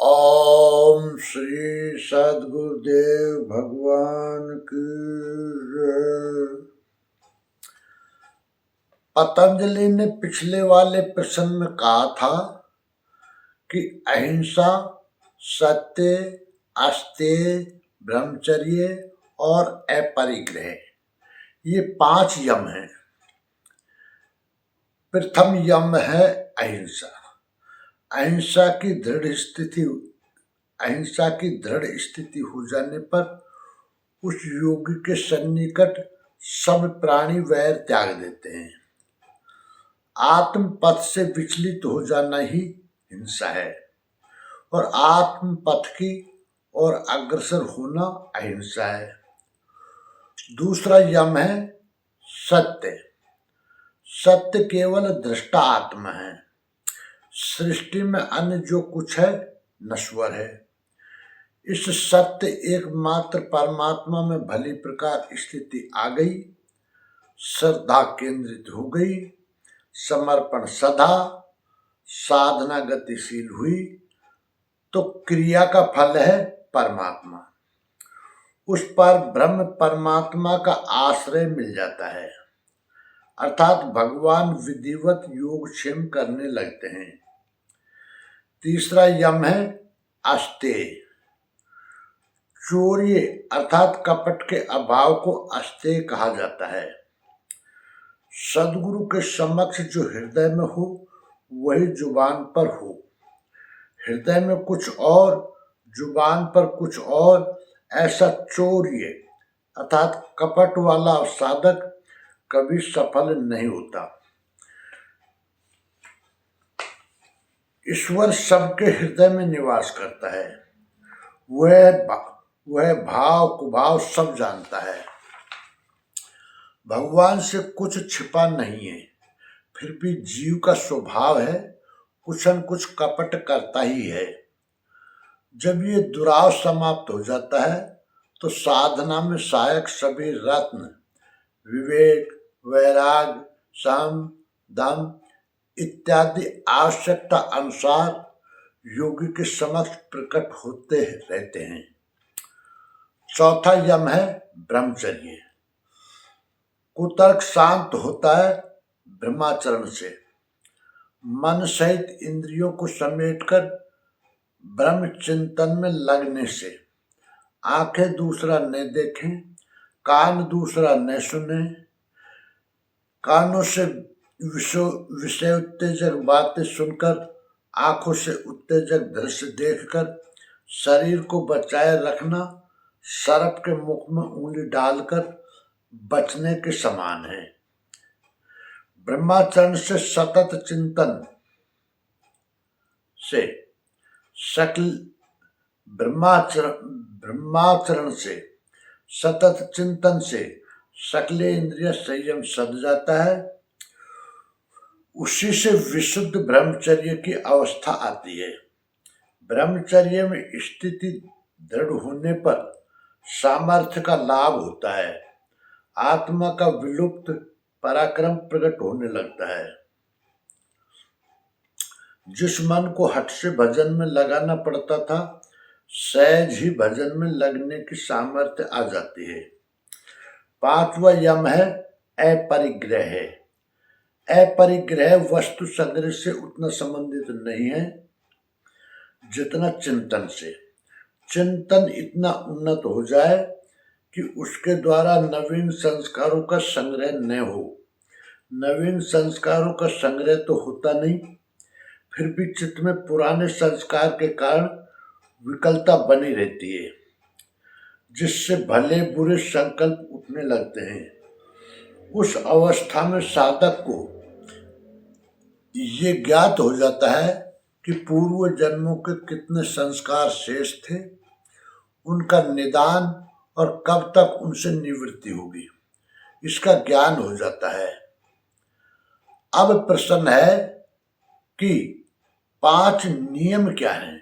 ओम श्री सद्गुरुदेव भगवान की जय। पतंजलि ने पिछले वाले प्रश्न में कहा था कि अहिंसा, सत्य, अस्तेय, ब्रह्मचर्य और अपरिग्रह ये 5 यम हैं। प्रथम यम है अहिंसा। अहिंसा की दृढ़ स्थिति हो जाने पर उस योगी के सन्निकट सब प्राणी वैर त्याग देते हैं। आत्म पथ से विचलित हो जाना ही हिंसा है और आत्म पथ की ओर अग्रसर होना अहिंसा है। दूसरा यम है सत्य। सत्य केवल दृष्टा आत्मा है। सृष्टि में अन्य जो कुछ है नश्वर है। इस सत्य एकमात्र परमात्मा में भली प्रकार स्थिति आ गई, श्रद्धा केंद्रित हो गई, समर्पण सदा, साधना गतिशील हुई तो क्रिया का फल है परमात्मा। उस पर ब्रह्म परमात्मा का आश्रय मिल जाता है, अर्थात भगवान विधिवत योगक्षेम करने लगते हैं। तीसरा यम है अस्तेय। चौर्य अर्थात कपट के अभाव को अस्तेय कहा जाता है। सद्गुरु के समक्ष जो हृदय में हो वही जुबान पर हो। हृदय में कुछ और, जुबान पर कुछ और, ऐसा चौर्य अर्थात कपट वाला साधक कभी सफल नहीं होता। ईश्वर सबके हृदय में निवास करता है। वह भाव कुभाव सब जानता है। भगवान से कुछ छिपा नहीं है, फिर भी जीव का स्वभाव है कुछ न कुछ कपट करता ही है। जब ये दुराव समाप्त हो जाता है तो साधना में सहायक सभी रत्न विवेक, वैराग, सम, दम इत्यादि आवश्यकता अनुसार योगी के समक्ष प्रकट होते रहते हैं। चौथा यम है ब्रह्मचर्य। कुतर्क शांत होता है ब्रह्माचरण से। मन सहित इंद्रियों को समेटकर ब्रह्म चिंतन में लगने से। आंखें दूसरा न देखें, कान दूसरा न सुने, कानों से विषय उत्तेजक बातें सुनकर, आंखों से उत्तेजक दृश्य देखकर शरीर को बचाए रखना सर्प के मुख में उंगली डालकर बचने के समान है। ब्रह्माचरण से सतत चिंतन से ब्रह्माचरण से सतत चिंतन से सकले इंद्रिय संयम सध जाता है। उसी से विशुद्ध ब्रह्मचर्य की अवस्था आती है। ब्रह्मचर्य में स्थिति दृढ़ होने पर सामर्थ्य का लाभ होता है। आत्मा का विलुप्त पराक्रम प्रकट होने लगता है। जिस मन को हठ से भजन में लगाना पड़ता था, सहज ही भजन में लगने की सामर्थ्य आ जाती है। 5वां यम है अपरिग्रह। अपरिग्रह वस्तु संग्रह से उतना संबंधित नहीं है जितना चिंतन से। चिंतन इतना उन्नत हो जाए कि उसके द्वारा नवीन संस्कारों का संग्रह न हो। नवीन संस्कारों का संग्रह तो होता नहीं, फिर भी चित्त में पुराने संस्कार के कारण विकलता बनी रहती है, जिससे भले बुरे संकल्प उठने लगते हैं। उस अवस्था में साधक को ये ज्ञात हो जाता है कि पूर्व जन्मों के कितने संस्कार शेष थे, उनका निदान और कब तक उनसे निवृत्ति होगी, इसका ज्ञान हो जाता है। अब प्रश्न है कि 5 नियम क्या हैं?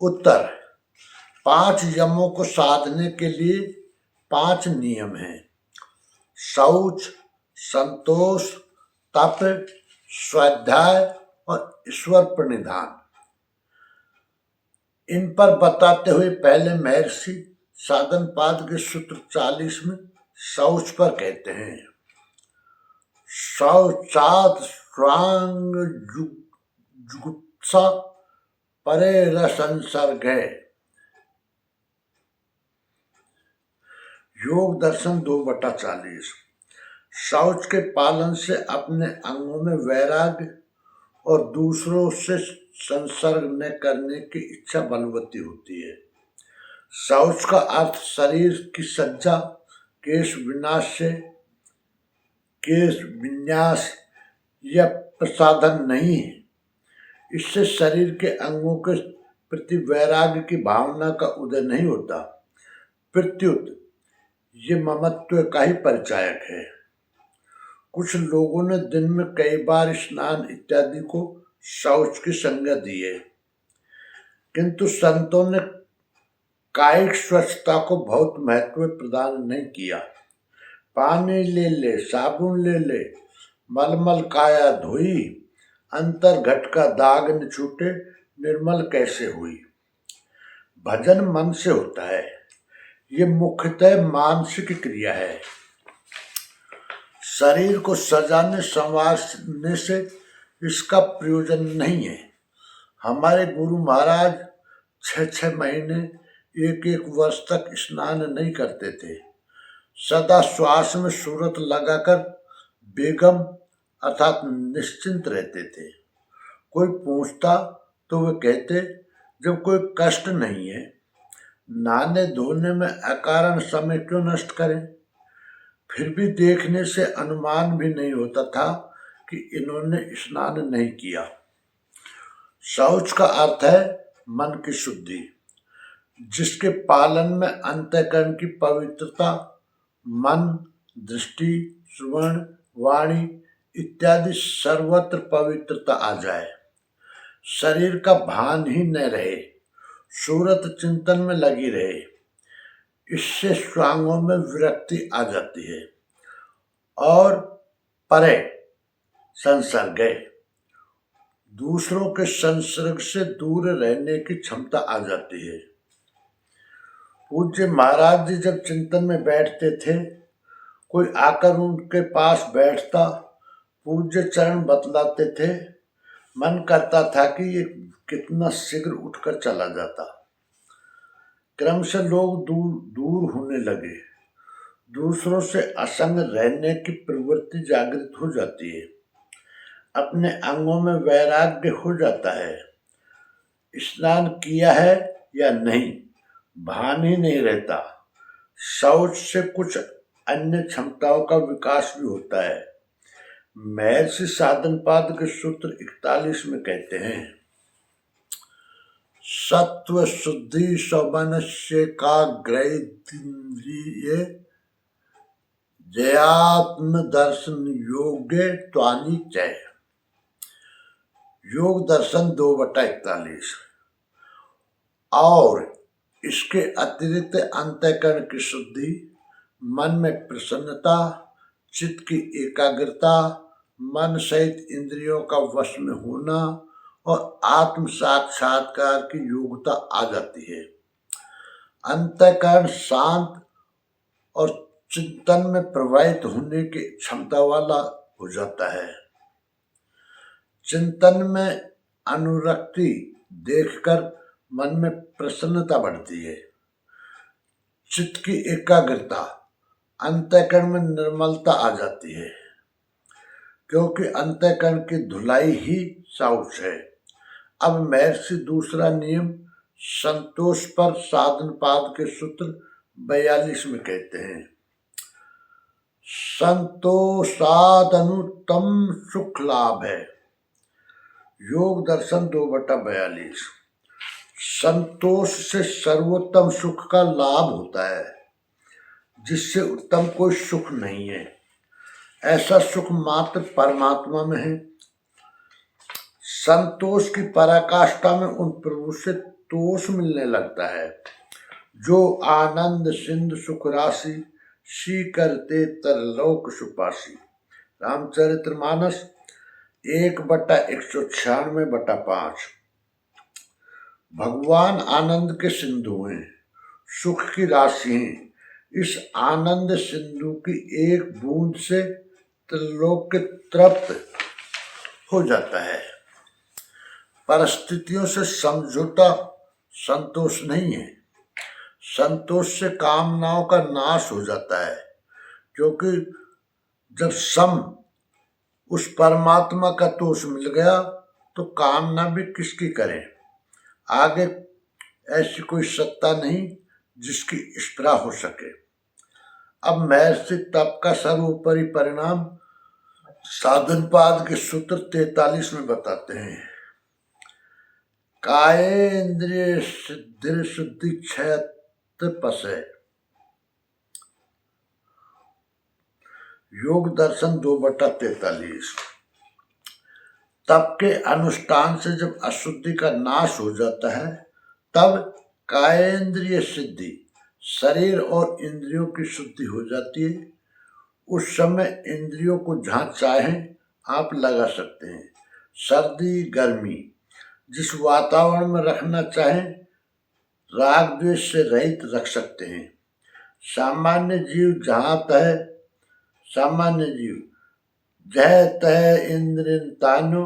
उत्तर: 5 यमों को साधने के लिए 5 नियम हैं। शौच, संतोष, तप, स्वाध्याय और ईश्वर प्रणिधान। इन पर बताते हुए पहले महर्षि साधनपाद के सूत्र 40 में शौच पर कहते हैं, शौचात् स्वांग जुगुप्सा परे रसंसर्गे। योग दर्शन 2/40। शौच के पालन से अपने अंगों में वैराग्य और दूसरों से संसर्ग न करने की इच्छा बलवती होती है। शौच का अर्थ शरीर की सज्जा, केश विन्यास या प्रसाधन नहीं है। इससे शरीर के अंगों के प्रति वैराग्य की भावना का उदय नहीं होता, प्रत्युत ये ममत्व का ही परिचायक है। कुछ लोगों ने दिन में कई बार स्नान इत्यादि को शौच की संज्ञा दी है, किंतु संतों ने कायिक स्वच्छता को बहुत महत्व प्रदान नहीं किया। पानी ले ले, साबुन ले ले, मलमल काया धोई, अंतर घट का दाग न छूटे, निर्मल कैसे हुई। भजन मन से होता है, ये मुख्यतः मानसिक क्रिया है। शरीर को सजाने संवारने से इसका प्रयोजन नहीं है। हमारे गुरु महाराज 6-6 महीने 1-1 वर्ष तक स्नान नहीं करते थे। सदा श्वास में सूरत लगाकर बेगम अर्थात निश्चिंत रहते थे। कोई पूछता तो वे कहते, जब कोई कष्ट नहीं है, नहाने धोने में अकारण समय क्यों नष्ट करें। फिर भी देखने से अनुमान भी नहीं होता था कि इन्होंने स्नान नहीं किया। शौच का अर्थ है मन की शुद्धि, जिसके पालन में अंतःकरण की पवित्रता, मन, दृष्टि, श्रवण, वाणी इत्यादि सर्वत्र पवित्रता आ जाए। शरीर का भान ही न रहे, सूरत चिंतन में लगी रहे। इससे स्वांगों में विरक्ति आ जाती है और परे संसर्ग, दूसरों के संसर्ग से दूर रहने की क्षमता आ जाती है। पूज्य महाराज जी जब चिंतन में बैठते थे, कोई आकर उनके पास बैठता, पूज्य चरण बतलाते थे, मन करता था कि ये कितना शीघ्र उठकर चला जाता। क्रम से लोग दूर होने लगे, दूसरों से असंग रहने की प्रवृत्ति जागृत हो जाती है, अपने अंगों में वैराग्य हो जाता है। स्नान किया है या नहीं भान ही नहीं रहता। शौच से कुछ अन्य क्षमताओं का विकास भी होता है। महर्षि साधनपाद के सूत्र 41 में कहते हैं, सत्व शुद्धि सौमनस्य काग्रैन्द्रिये जयात्म दर्शन योगे त्वानि चय। योग दर्शन 2/41। और इसके अतिरिक्त अंतःकरण की शुद्धि, मन में प्रसन्नता, चित्त की एकाग्रता, मन सहित इंद्रियों का वश में होना और आत्म साक्षात्कार की योग्यता आ जाती है। अंतःकरण शांत और चिंतन में प्रवाहित होने की क्षमता वाला हो जाता है। चिंतन में अनुरक्ति देखकर मन में प्रसन्नता बढ़ती है। चित्त की एकाग्रता, अंतःकरण में निर्मलता आ जाती है, क्योंकि अंतःकरण की धुलाई ही शौच है। अब महर्षि दूसरा नियम संतोष पर साधनपाद के सूत्र 42 में कहते हैं, संतोषादनुत्तम सुख लाभ है। योग दर्शन 2/42। संतोष से सर्वोत्तम सुख का लाभ होता है, जिससे उत्तम कोई सुख नहीं है। ऐसा सुख मात्र परमात्मा में है। संतोष की पराकाष्ठा में उन प्रभु से तोष मिलने लगता है, जो आनंद सिंधु सुख राशि, सी करते तरलोक सुपासी। रामचरितमानस 1/196/5। भगवान आनंद के सिंधु हैं, सुख की राशि हैं। इस आनंद सिंधु की एक बूंद से त्रिलोक तृप्त हो जाता है। परिस्थितियों से समझौता संतोष नहीं है। संतोष से कामनाओं का नाश हो जाता है, क्योंकि जब सम उस परमात्मा का तोष मिल गया तो कामना भी किसकी करें। आगे ऐसी कोई सत्ता नहीं जिसकी स्पृहा हो सके। अब महर्षि तप का सर्वोपरि परिणाम साधनपाद के सूत्र 43 में बताते हैं। काये इंद्रिय सिद्धि शुद्धि क्षय पसे। योग दर्शन 2/43। तप के अनुष्ठान से जब अशुद्धि का नाश हो जाता है तब कायेंद्रिय सिद्धि, शरीर और इंद्रियों की शुद्धि हो जाती है। उस समय इंद्रियों को जहाँ चाहें आप लगा सकते हैं। सर्दी गर्मी जिस वातावरण में रखना चाहें राग द्वेष से रहित रख सकते हैं। सामान्य जीव जय तय इंद्र तानु,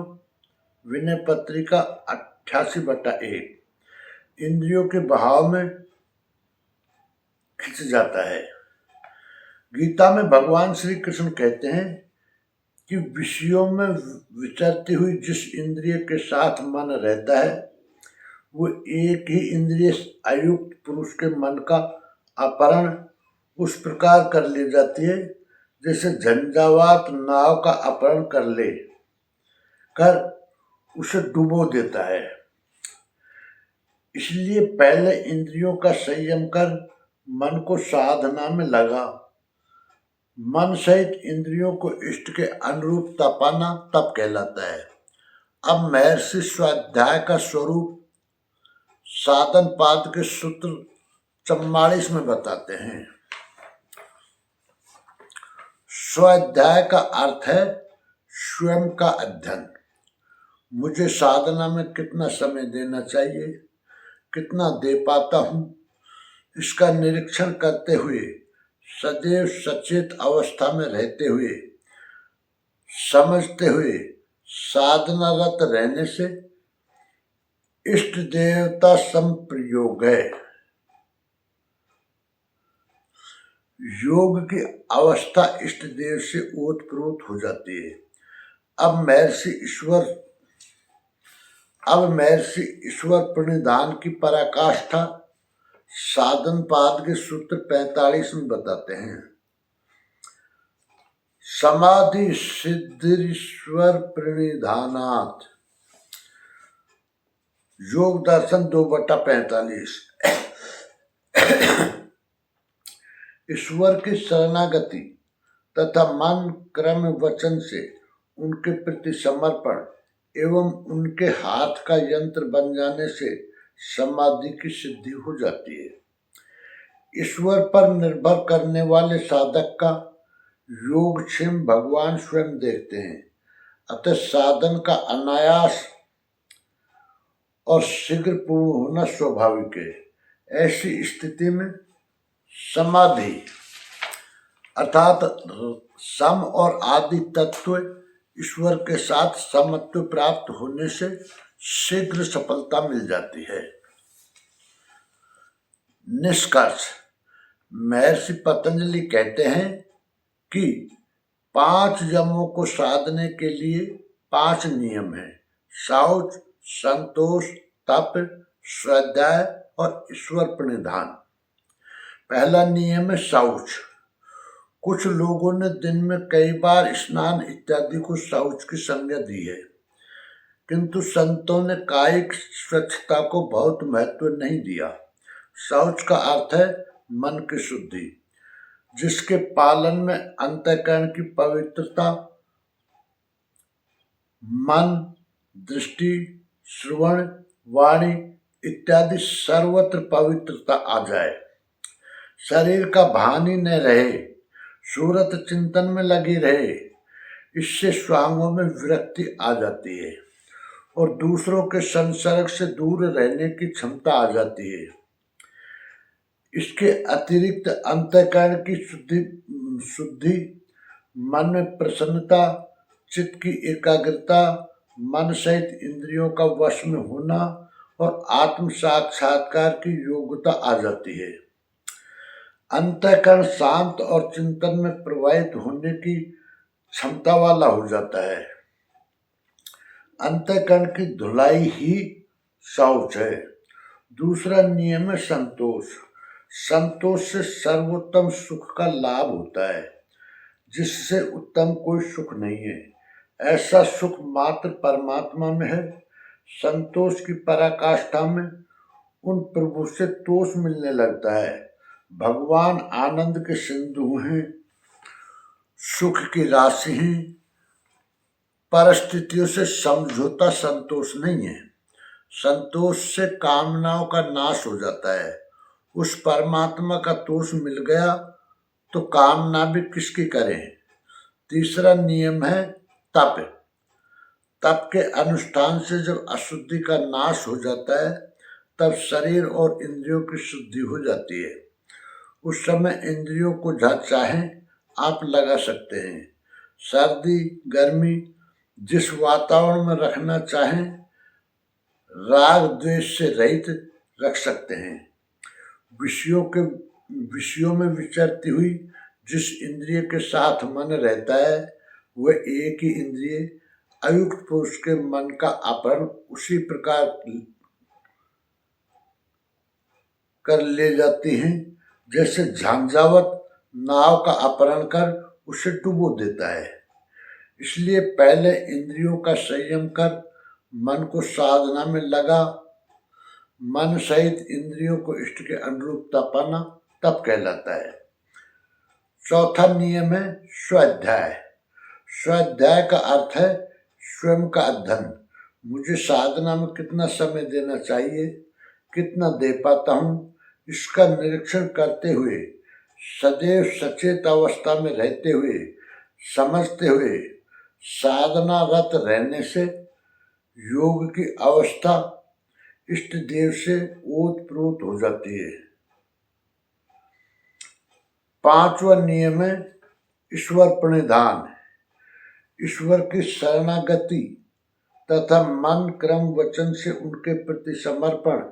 विनय पत्रिका 88/1। इंद्रियों के बहाव में खिंच जाता है। गीता में भगवान श्री कृष्ण कहते हैं कि विषयों में विचरती हुई जिस इंद्रिय के साथ मन रहता है वो एक ही इंद्रिय अयुक्त पुरुष के मन का अपहरण उस प्रकार कर ले जाती है जैसे झंझावात नाव का अपहरण कर उसे डुबो देता है। इसलिए पहले इंद्रियों का संयम कर मन को साधना में लगा। मन सहित इंद्रियों को इष्ट के अनुरूप तपाना तप कहलाता है। अब महर्षि स्वाध्याय का स्वरूप साधन पाद के सूत्र 44 में बताते हैं। स्वाध्याय का अर्थ है स्वयं का अध्ययन। मुझे साधना में कितना समय देना चाहिए, कितना दे पाता हूँ, इसका निरीक्षण करते हुए सदैव सचेत अवस्था में रहते हुए समझते हुए साधनारत रहने से इष्ट देवता संप्रयोग है। योग की अवस्था इष्ट देव से ओतप्रोत हो जाती है। अब महर्षि ईश्वर प्रणिधान की पराकाष्ठा साधन पाद के सूत्र 45 में बताते हैं। समाधि सिद्धिश्वर प्रणिधानात्। योग दर्शन 2/45। ईश्वर की शरणागति तथा मन क्रम वचन से उनके प्रति समर्पण एवं उनके हाथ का यंत्र बन जाने से समाधि की सिद्धि हो जाती है। ईश्वर पर निर्भर करने वाले साधक का योगक्षेम भगवान स्वयं देखते हैं। अतः साधन का अनायास और शीघ्र पूर्ण होना स्वाभाविक है। ऐसी स्थिति में समाधि अर्थात सम और आदि तत्व ईश्वर के साथ समत्व प्राप्त होने से शीघ्र सफलता मिल जाती है। निष्कर्ष, महर्षि पतंजलि कहते हैं कि 5 यमों को साधने के लिए 5 नियम हैं। शौच, संतोष, तप, स्वाध्याय और ईश्वर प्रणिधान। पहला नियम है शौच। कुछ लोगों ने दिन में कई बार स्नान इत्यादि को शौच की संज्ञा दी है, किंतु संतों ने कायिक स्वच्छता को बहुत महत्व नहीं दिया। शौच का अर्थ है मन की शुद्धि, जिसके पालन में अंतःकरण की पवित्रता, मन, दृष्टि, श्रवण, वाणी इत्यादि सर्वत्र पवित्रता आ जाए। शरीर का भान ही न रहे, सूरत चिंतन में लगी रहे, इससे स्वांगों में विरक्ति आ जाती है। और दूसरों के संसर्ग से दूर रहने की क्षमता आ जाती है। इसके अतिरिक्त अंतःकरण की शुद्धि, मन में प्रसन्नता, चित्त की एकाग्रता, मन सहित इंद्रियों का वश में होना और आत्म साक्षात्कार की योग्यता आ जाती है। अंतःकरण शांत और चिंतन में प्रवाहित होने की क्षमता वाला हो जाता है। अंतःकरण की धुलाई ही शौच है। दूसरा नियम है संतोष। संतोष से सर्वोत्तम सुख का लाभ होता है, जिससे उत्तम कोई सुख नहीं है। ऐसा सुख मात्र परमात्मा में है। संतोष की पराकाष्ठा में उन प्रभु से तोष मिलने लगता है। भगवान आनंद के सिंधु हैं, सुख की राशि हैं। परिस्थितियों से समझौता संतोष नहीं है। संतोष से कामनाओं का नाश हो जाता है। उस परमात्मा का तोष मिल गया तो कामना भी किसकी करें। तीसरा नियम है तप। तप के अनुष्ठान से जब अशुद्धि का नाश हो जाता है, तब शरीर और इंद्रियों की शुद्धि हो जाती है। उस समय इंद्रियों को जहाँ चाहें आप लगा सकते हैं। सर्दी गर्मी जिस वातावरण में रखना चाहें, राग द्वेष से रहित रख सकते हैं। विषयों में विचरती हुई जिस इंद्रिय के साथ मन रहता है, वह एक ही इंद्रिय अयुक्त पुरुष के मन का अपहरण उसी प्रकार कर ले जाती हैं, जैसे झंझावत नाव का अपहरण कर उसे डुबो देता है। इसलिए पहले इंद्रियों का संयम कर मन को साधना में लगा। मन सहित इंद्रियों को इष्ट के अनुरूप तपाना तप कहलाता है। चौथा नियम है स्वाध्याय। स्वाध्याय का अर्थ है स्वयं का अध्ययन। मुझे साधना में कितना समय देना चाहिए, कितना दे पाता हूँ, इसका निरीक्षण करते हुए, सदैव सचेत अवस्था में रहते हुए, समझते हुए साधनारत रहने से योग की अवस्था इष्ट देव से ओतप्रोत हो जाती है। पांचवा नियम है ईश्वर प्रणिधान। ईश्वर की शरणागति तथा मन क्रम वचन से उनके प्रति समर्पण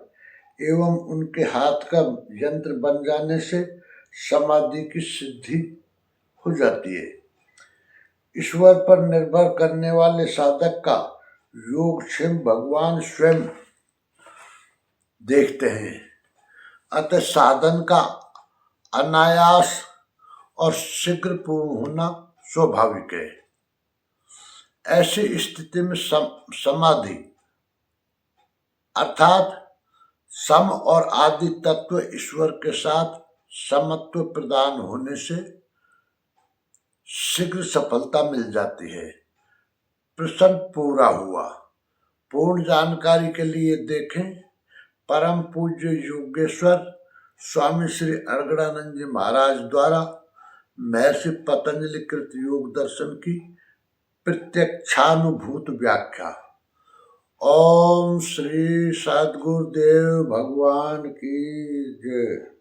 एवं उनके हाथ का यंत्र बन जाने से समाधि की सिद्धि हो जाती है। ईश्वर पर निर्भर करने वाले साधक का योगक्षेम भगवान स्वयं देखते हैं। अतः साधन का अनायास और शीघ्र पूर्ण होना स्वाभाविक है। ऐसी स्थिति में समाधि अर्थात सम और आदि तत्व ईश्वर के साथ समत्व प्रदान होने से शीघ्र सफलता मिल जाती है। प्रश्न पूरा हुआ। पूर्ण जानकारी के लिए देखें परम पूज्य योगेश्वर स्वामी श्री अर्गड़ानंद जी महाराज द्वारा महर्षि पतंजलि कृत योग दर्शन की प्रत्यक्षानुभूत व्याख्या। ओम श्री सद्गुरुदेव भगवान की जय।